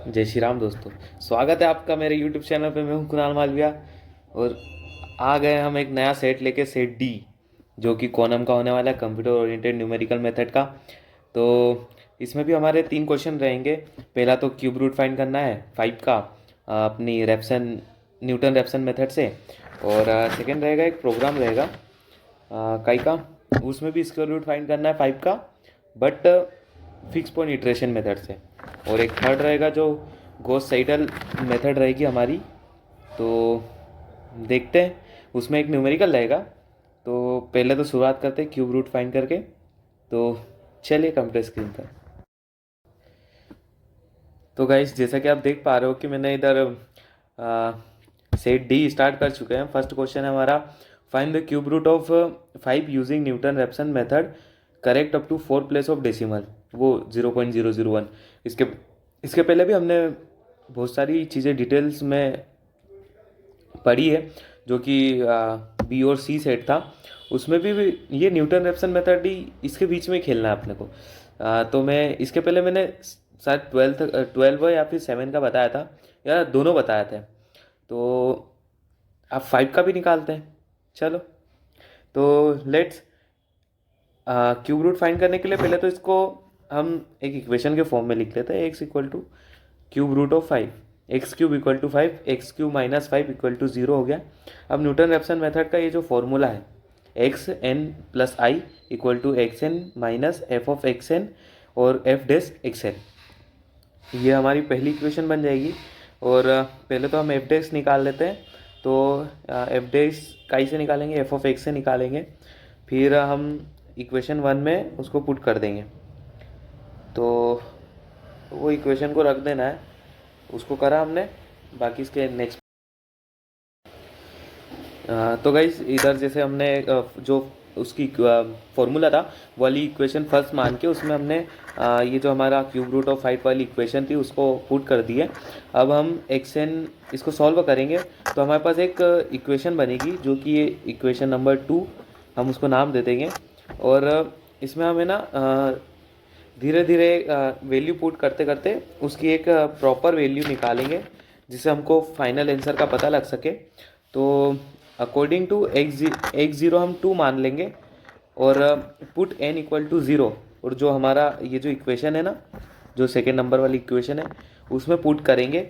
जय श्री राम दोस्तों। स्वागत है आपका मेरे YouTube चैनल पे। मैं हूं कुणाल मालविया और आ गए हम एक नया सेट लेके, सेट डी, जो कि कोनम का होने वाला है, कंप्यूटर ओरिएंटेड न्यूमेरिकल मेथड का। तो इसमें भी हमारे 3 क्वेश्चन रहेंगे। पहला तो क्यूब रूट फाइंड करना है 5 का, अपनी रेप्सन न्यूटन रेप्सन मेथड से। और सेकेंड रहेगा, एक प्रोग्राम रहेगा काई का, उसमें भी स्क्वायर रूट फाइंड करना है 5 का, but fix point iteration method से। और एक थर्ड रहेगा जो गॉस साइडल मेथड रहेगी हमारी। तो देखते हैं, उसमें एक न्यूमेरिकल रहेगा। तो पहले तो शुरुआत करते हैं क्यूब रूट फाइंड करके। तो चलिए कंप्यूटर स्क्रीन पर। तो गाइस, जैसा कि आप देख पा रहे हो कि मैंने इधर सेट डी स्टार्ट कर चुके हैं। फर्स्ट क्वेश्चन है हमारा, find the cube root of 5 using Newton Raphson method, correct up to 4 place of decimal, वो 0.001। इसके इसके पहले भी हमने बहुत सारी चीज़ें डिटेल्स में पढ़ी है, जो कि बी और सी सेट था, उसमें भी ये न्यूटन रेप्सन मेथड ही इसके बीच में खेलना है अपने को। तो मैं इसके पहले मैंने शायद 12 या फिर 7 का बताया था, या दोनों बताया था। तो आप 5 का भी निकालते हैं। चलो, तो लेट्स क्यूब रूट फाइंड करने के लिए पहले तो इसको हम एक इक्वेशन के फॉर्म में लिख लेते हैं। X equal to cube root of 5, x cube equal to 5, x cube minus 5 equal to 0 हो गया। अब न्यूटन रेप्सन मेथड का ये जो फॉर्मूला है, x n plus i equal to x n minus f of x n और f dash x n, ये हमारी पहली इक्वेशन बन जाएगी। और पहले तो हम एफ डैश निकाल लेते हैं। तो एफ डैश काई से निकालेंगे, एफ ऑफ एक्स से निकालेंगे। फिर हम इक्वेशन 1 में उसको पुट कर देंगे। तो वो इक्वेशन को रख देना है, उसको करा हमने। बाकी इसके नेक्स्ट तो गाइस, इधर जैसे हमने जो उसकी फॉर्मूला था वाली इक्वेशन फर्स्ट मान के, उसमें हमने ये जो हमारा क्यूब रूट ऑफ 5 वाली इक्वेशन थी उसको पुट कर दिए। अब हम एक्स एन इसको सॉल्व करेंगे तो हमारे पास एक इक्वेशन बनेगी, जो कि ये इक्वेशन नंबर 2, हम उसको नाम दे देंगे। और इसमें हमें ना धीरे धीरे वैल्यू पुट करते करते उसकी एक प्रॉपर वैल्यू निकालेंगे, जिससे हमको फाइनल आंसर का पता लग सके। तो अकॉर्डिंग टू एक्स ज़ीरो हम 2 मान लेंगे और पुट एन इक्वल टू 0। और जो हमारा ये जो इक्वेशन है ना, जो सेकेंड नंबर वाली इक्वेशन है, उसमें पुट करेंगे।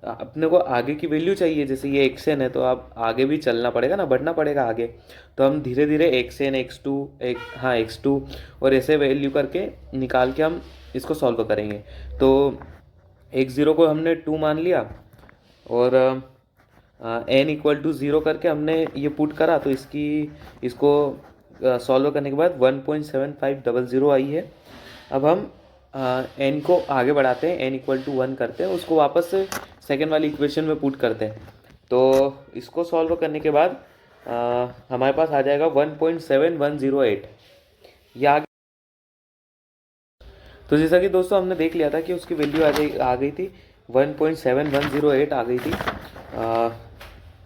अपने को आगे की वैल्यू चाहिए, जैसे ये एक्स एन है तो आप आगे भी चलना पड़ेगा ना, बढ़ना पड़ेगा आगे। तो हम धीरे धीरे एक्स एन, एक्स टू और ऐसे वैल्यू करके निकाल के हम इसको सॉल्व करेंगे। तो एक्स ज़ीरो को हमने 2 मान लिया और एन इक्वल टू 0 करके हमने ये पुट करा। तो इसको सॉल्व करने के बाद 1.7500 आई है। अब हम एन को आगे बढ़ाते हैं, एन इक्वल टू 1 करते हैं, उसको वापस से सेकेंड वाली इक्वेशन में पुट करते हैं। तो इसको सॉल्व करने के बाद हमारे पास आ जाएगा 1.7108, ये आगे। तो जैसा कि दोस्तों हमने देख लिया था कि उसकी वैल्यू आ गई थी 1.7108 आ गई थी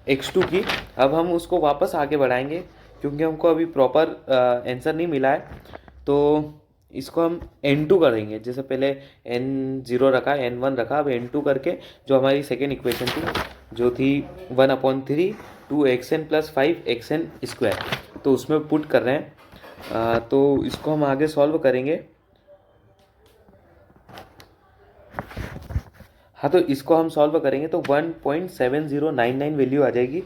x2 की। अब हम उसको वापस आगे बढ़ाएंगे, क्योंकि हमको अभी प्रॉपर आंसर नहीं मिला है। तो इसको हम n2 करेंगे। जैसे पहले n0 रखा, n1 रखा, अब n2 करके जो हमारी सेकेंड इक्वेशन थी, जो थी 1/3 2xn प्लस 5xn स्क्वायर, तो उसमें पुट कर रहे हैं। तो इसको हम आगे सॉल्व करेंगे। हाँ, तो इसको हम सॉल्व करेंगे तो 1.7099 वैल्यू आ जाएगी।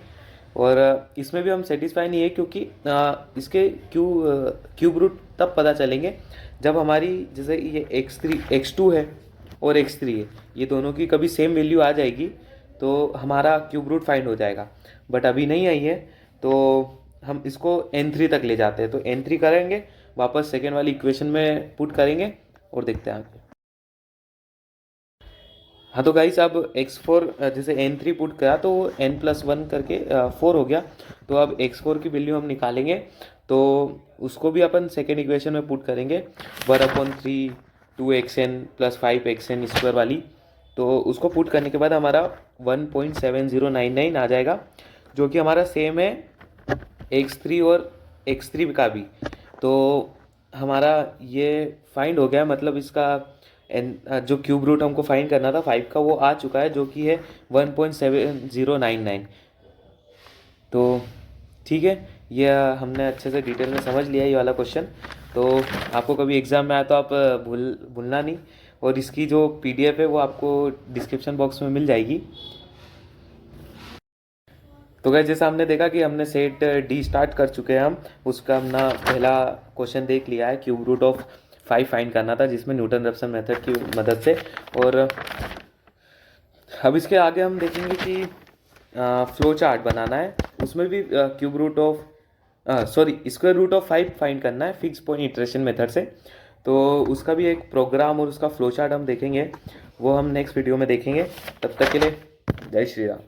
और इसमें भी हम सेटिस्फाई नहीं है, क्योंकि इसके क्यूब रूट तब पता चलेंगे जब हमारी, जैसे ये x2 है और x3 है, ये दोनों की कभी सेम वैल्यू आ जाएगी तो हमारा क्यूब रूट फाइंड हो जाएगा। बट अभी नहीं आई है, तो हम इसको n3 तक ले जाते हैं। तो n3 करेंगे, वापस सेकेंड वाली इक्वेशन में पुट करेंगे और देखते हैं आगे। हाँ, तो गाइस अब x4 जैसे n3 पुट करा तो n+1 करके 4 हो गया। तो अब x4 की वैल्यू हम निकालेंगे, तो उसको भी अपन सेकेंड इक्वेशन में पुट करेंगे, 1/3 2xn प्लस 5xn स्क्वायर वाली। तो उसको पुट करने के बाद हमारा 1.7099 आ जाएगा, जो कि हमारा सेम है x3 और x3 का भी। तो हमारा ये फाइंड हो गया, मतलब इसका एन जो क्यूब रूट हमको फाइंड करना था 5 का वो आ चुका है, जो कि है 1.7099। तो ठीक है, ये हमने अच्छे से डिटेल में समझ लिया ये वाला क्वेश्चन। तो आपको कभी एग्ज़ाम में आया तो आप भूलना नहीं, और इसकी जो PDF है वो आपको डिस्क्रिप्शन बॉक्स में मिल जाएगी। तो गाइस जैसा हमने देखा कि हमने सेट डी स्टार्ट कर चुके हैं हम, उसका हमने पहला क्वेश्चन देख लिया है, क्यूब रूट ऑफ 5 फाइंड करना था जिसमें न्यूटन रैप्सन मेथड की मदद से। और अब इसके आगे हम देखेंगे कि फ्लो चार्ट बनाना है, उसमें भी cube root of square root of 5 find करना है फिक्स पॉइंट इटरेशन मेथड से। तो उसका भी एक प्रोग्राम और उसका फ्लो चार्ट हम देखेंगे, वो हम नेक्स्ट वीडियो में देखेंगे। तब तक के लिए जय श्री राम।